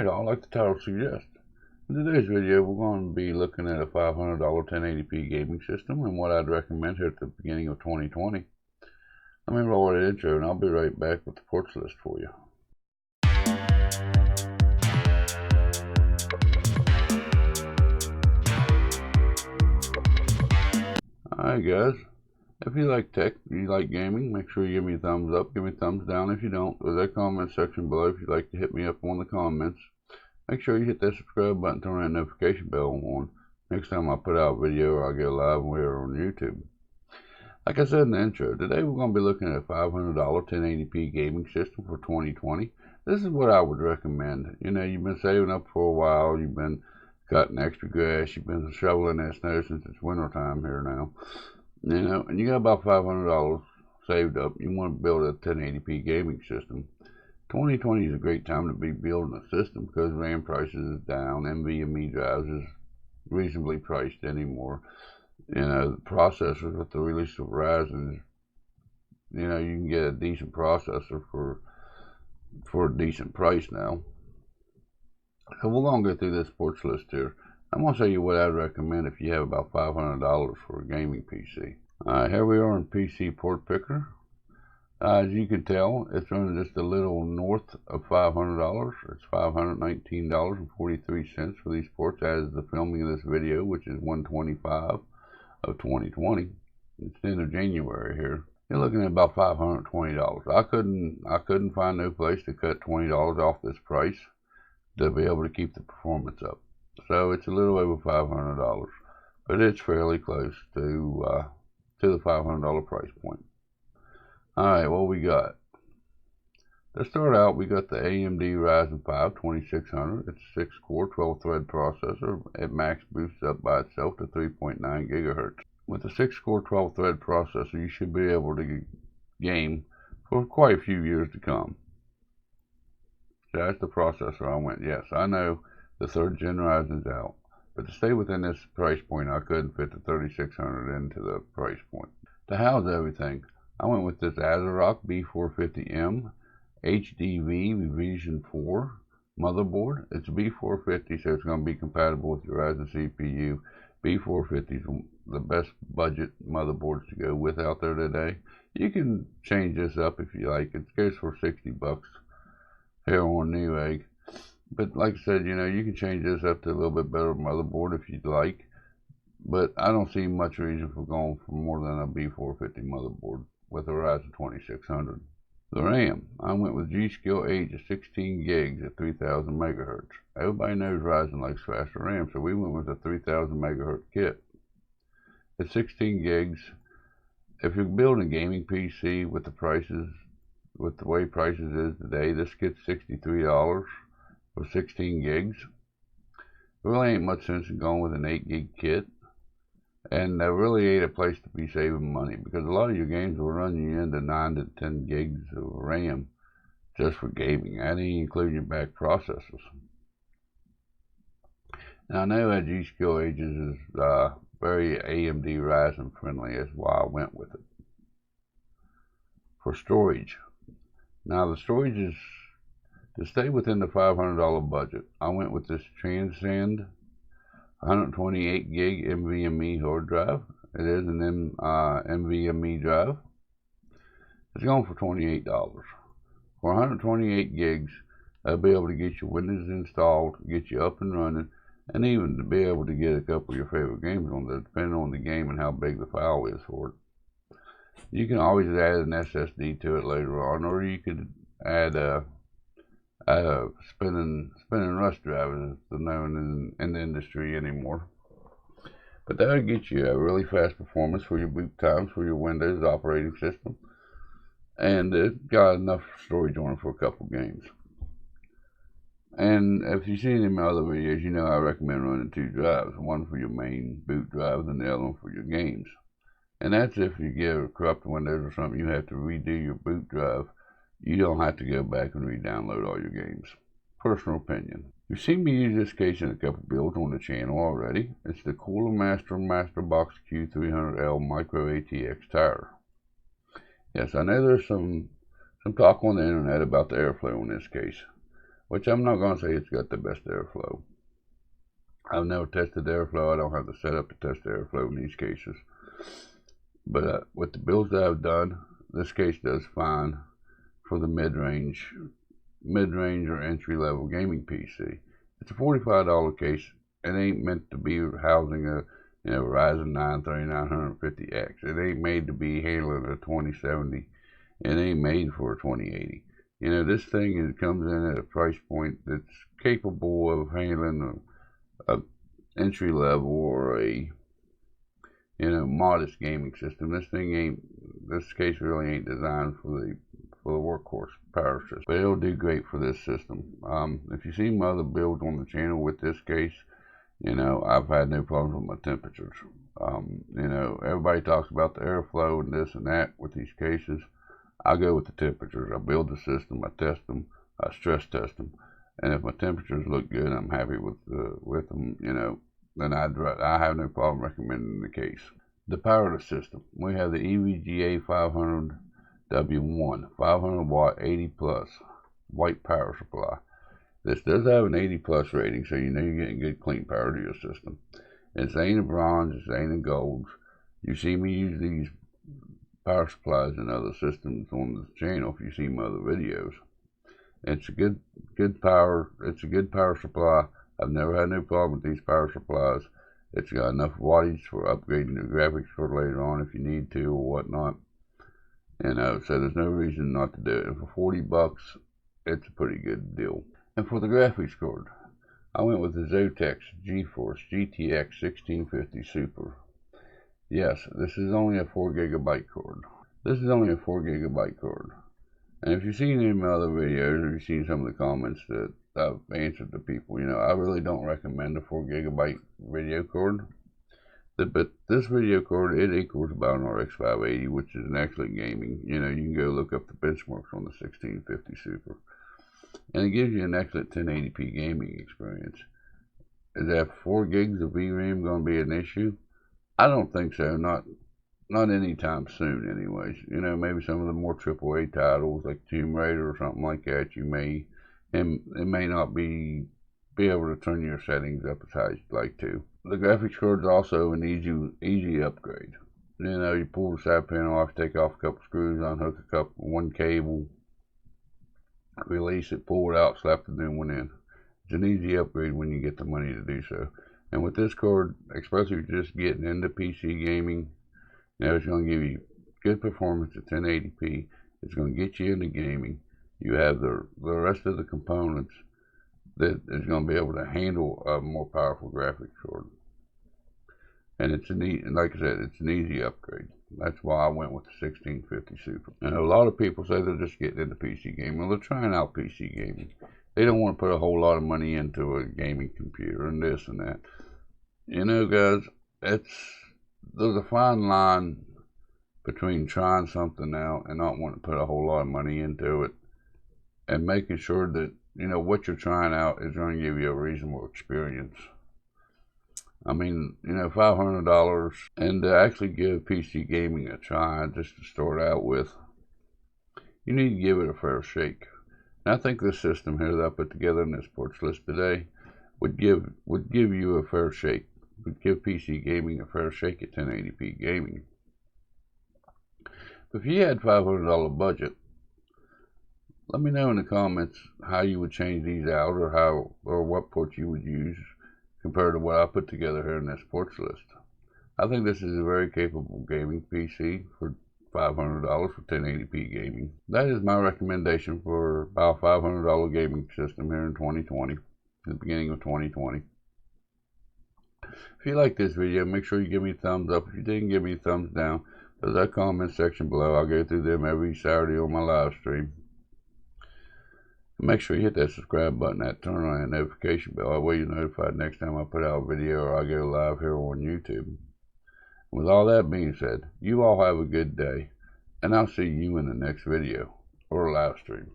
Alright, like the title suggests, in today's video we're going to be looking at a $500 1080p gaming system and what I'd recommend here at the beginning of 2020. Let me roll that intro and I'll be right back with the ports list for you. Alright guys, if you like tech, you like gaming, make sure you give me a thumbs up, give me a thumbs down if you don't. There's that comment section below if you'd like to hit me up on the comments. Make sure you hit that subscribe button, turn that notification bell on. Next time I put out a video or I go live and we're on YouTube. Like I said in the intro, today we're going to be looking at a $500 1080p gaming system for 2020. This is what I would recommend. You know, you've been saving up for a while, you've been cutting extra grass, you've been shoveling that snow since it's winter time here now. You know, and you got about $500 saved up. You want to build a 1080p gaming system. 2020 is a great time to be building a system because RAM prices is down. Nvme drives is reasonably priced anymore. You know, the processors with the release of Ryzen, you know, you can get a decent processor for a decent price now. So we're going to go through this ports list here. I'm going to show you what I'd recommend if you have about $500 for a gaming PC. Alright, here we are in PC Port Picker. As you can tell, it's running just a little north of $500. It's $519.43 for these ports as the filming of this video, which is 1/25 of 2020. It's the end of January here. You're looking at about $520. I couldn't find no place to cut $20 off this price to be able to keep the performance up. So it's a little over $500, but it's fairly close to the $500 price point. Alright, what we got? To start out, we got the AMD Ryzen 5 2600. It's a 6-core, 12-thread processor. It max boosts up by itself to 3.9 gigahertz. With a 6-core, 12-thread processor, you should be able to game for quite a few years to come. So that's the processor I went. Yes, I know the 3rd gen Ryzen's out, but to stay within this price point, I couldn't fit the 3600 into the price point. To house everything, I went with this ASRock B450M HDV Revision 4 motherboard. It's B450, so it's going to be compatible with your Ryzen CPU. B450 is the best budget motherboards to go with out there today. You can change this up if you like. It goes for $60 here on Newegg. But like I said, you know, you can change this up to a little bit better motherboard if you'd like. But I don't see much reason for going for more than a B450 motherboard with a Ryzen 2600. The RAM, I went with G.SKILL Aegis 16 gigs at 3000 megahertz. Everybody knows Ryzen likes faster RAM, so we went with a 3000 megahertz kit. At 16 gigs, if you're building a gaming PC with the prices, with the way prices is today, this kit's $63 for 16 gigs. There really ain't much sense in going with an 8 gig kit. And there really ain't a place to be saving money because a lot of your games will run you into 9 to 10 gigs of RAM just for gaming. That ain't including your back processors. Now I know that G.SKILL Aegis is very AMD Ryzen friendly. That's why I went with it. For storage. Now the storage is, to stay within the $500 budget, I went with this Transcend 128 gig Nvme hard drive. It is an Nvme drive. It's going for $28. For 128 gigs, I'll be able to get your Windows installed, get you up and running, and even to be able to get a couple of your favorite games on there, depending on the game and how big the file is for it. You can always add an SSD to it later on, or you could add a spinning rust drive, as it's known in the industry anymore. But that'll get you a really fast performance for your boot times for your Windows operating system, and it's got enough storage on it for a couple games. And if you've seen in my other videos, you know I recommend running 2 drives, one for your main boot drive and the other one for your games. And that's if you get a corrupt Windows or something, you have to redo your boot drive. You don't have to go back and re-download all your games. Personal opinion. You've seen me use this case in a couple builds on the channel already. It's the Cooler Master MasterBox Q300L Micro ATX tire. Yes, I know there's some talk on the internet about the airflow in this case. which I'm not going to say it's got the best airflow. I've never tested airflow. I don't have the setup to test airflow in these cases. But with the builds that I've done, this case does fine for the mid-range or entry-level gaming PC. It's a $45 case. It ain't meant to be housing a Ryzen 9 3950X. It ain't made to be handling a 2070. It ain't made for a 2080. This thing comes in at a price point that's capable of handling a entry level or a modest gaming system. This case really ain't designed for the workhorse power system, but it'll do great for this system. If you see my other builds on the channel with this case, I've had no problems with my temperatures. Everybody talks about the airflow and this and that with these cases. I go with the temperatures. I build the system, I test them, I stress test them, and if my temperatures look good, I'm happy with them. Then I have no problem recommending the case. The power of the system. We have the EVGA 500W1, 500 watt, 80 plus white power supply. This does have an 80 plus rating, so you're getting good clean power to your system. It's ain't a bronze, it's ain't a gold. You see me use these power supplies in other systems on this channel if you see my other videos. It's a good power. It's a good power supply. I've never had no problem with these power supplies. It's got enough wattage for upgrading the graphics card later on if you need to or whatnot. So there's no reason not to do it. And for $40, it's a pretty good deal. And for the graphics card, I went with the ZOTAC GeForce GTX 1650 Super. Yes, this is only a 4 gigabyte card. This is only a 4 gigabyte card. And if you've seen any of my other videos, or you've seen some of the comments that I've answered to people, I really don't recommend a 4 gigabyte video card. But this video card, it equals about an RX 580, which is an excellent gaming. You can go look up the benchmarks on the 1650 Super. And it gives you an excellent 1080p gaming experience. Is that 4 gigs of VRAM going to be an issue? I don't think so. Not anytime soon, anyways. Maybe some of the more AAA titles like Tomb Raider or something like that, it may not be able to turn your settings up as high as you'd like to. The graphics card is also an easy upgrade. You pull the side panel off, take off a couple screws, unhook one cable, release it, pull it out, slap the new one in. It's an easy upgrade when you get the money to do so. And with this card, especially if you're just getting into PC gaming, it's going to give you good performance at 1080p. It's going to get you into gaming. You have the rest of the components that is going to be able to handle a more powerful graphics card. And like I said, it's an easy upgrade. That's why I went with the 1650 Super. And a lot of people say they're just getting into PC gaming. Well, they're trying out PC gaming. They don't want to put a whole lot of money into a gaming computer and this and that. Guys, there's a fine line between trying something out and not wanting to put a whole lot of money into it, and making sure that what you're trying out is going to give you a reasonable experience. I mean, $500, and to actually give PC gaming a try, just to start out with, you need to give it a fair shake. And I think this system here that I put together in this parts list today would give you a fair shake. Would give PC gaming a fair shake at 1080p gaming. If you had $500 budget, let me know in the comments how you would change these out, or what ports you would use compared to what I put together here in this ports list. I think this is a very capable gaming PC for $500 for 1080p gaming. That is my recommendation for about $500 gaming system here in 2020, the beginning of 2020. If you like this video, make sure you give me a thumbs up. If you didn't, give me a thumbs down. There's that comment section below. I'll go through them every Saturday on my live stream. Make sure you hit that subscribe button, turn on that notification bell. That way you're notified next time I put out a video or I go live here on YouTube. With all that being said, you all have a good day, and I'll see you in the next video or live stream.